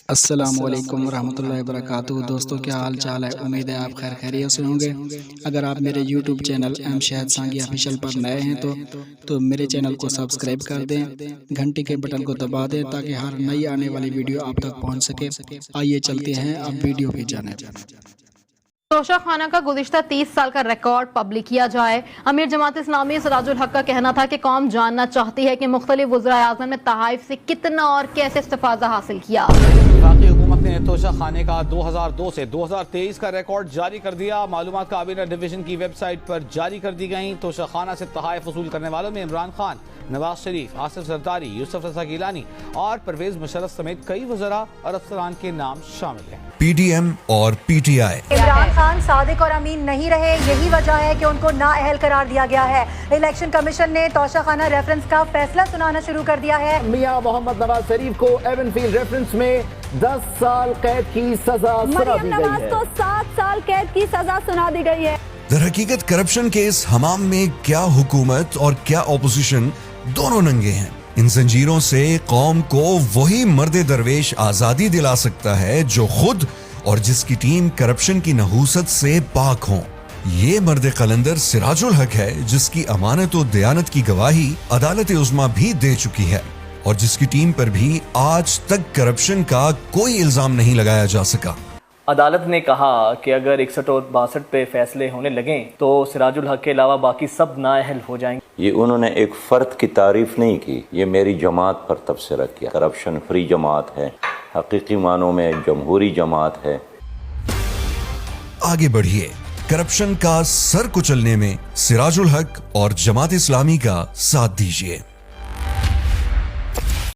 السلام علیکم ورحمۃ اللہ وبرکاتہ۔ دوستوں کیا حال چال ہے؟ امید ہے آپ خیر خیریت سے ہوں گے۔ اگر آپ میرے یوٹیوب چینل ایم شاہد سانگی آفیشیل پر نئے ہیں تو میرے چینل کو سبسکرائب کر دیں، گھنٹی کے بٹن کو دبا دیں تاکہ ہر نئی آنے والی ویڈیو آپ تک پہنچ سکے۔ آئیے چلتے ہیں اب ویڈیو کی جانب۔ توشہ خانہ کا گزشتہ 30 سال کا ریکارڈ پبلک کیا جائے۔ امیر جماعت اسلامی سراج الحق کا کہنا تھا کہ قوم جاننا چاہتی ہے کہ مختلف وزرائے اعظم نے تحائف سے کتنا اور کیسے استفادہ حاصل کیا۔ وفاقی حکومت نے توشہ خانے کا 2002 سے 2023 کا ریکارڈ جاری کر دیا۔ معلومات کابینہ ڈویژن کی ویب سائٹ پر جاری کر دی گئیں۔ توشہ خانہ سے تحائف وصول کرنے والوں میں عمران خان، نواز شریف، آصف زرداری، یوسف رضا گیلانی اور پرویز مشرف سمیت کئی وزراء اور افسران کے نام شامل ہیں۔ پی ڈی ایم اور P T I. Imran Khan صادق اور امین نہیں رہے، یہی وجہ ہے کہ ان کو نااہل قرار دیا گیا ہے۔ الیکشن کمیشن نے توشہ خانہ ریفرنس کا فیصلہ سنانا شروع کر دیا ہے۔ میاں محمد نواز شریف کو ایون فیلڈ ریفرنس میں 10 سال قید کی سزا سنا دی گئی ہے۔ مریم نواز کو 7 سال قید کی سزا سنا دی گئی ہے۔ در حقیقت کرپشن کے اس حمام میں کیا حکومت اور کیا اپوزیشن دونوں ننگے ہیں۔ ان زنجیروں سے قوم کو وہی مرد درویش آزادی دلا سکتا ہے جو خود اور جس کی ٹیم کرپشن کی نحوست سے پاک ہوں۔ یہ مرد قلندر سراج الحق ہے جس کی امانت و دیانت کی گواہی عدالت عظمیٰ بھی دے چکی ہے اور جس کی ٹیم پر بھی آج تک کرپشن کا کوئی الزام نہیں لگایا جا سکا۔ عدالت نے کہا کہ اگر 61 اور 62 پہ فیصلے ہونے لگیں تو سراج الحق کے علاوہ باقی سب نااہل ہو جائیں گے۔ یہ انہوں نے ایک فرد کی تعریف نہیں کی، یہ میری جماعت پر تبصرہ کیا۔ کرپشن فری جماعت ہے، حقیقی معنوں میں جمہوری جماعت ہے۔ آگے بڑھیے، کرپشن کا سر کچلنے میں سراج الحق اور جماعت اسلامی کا ساتھ دیجیے۔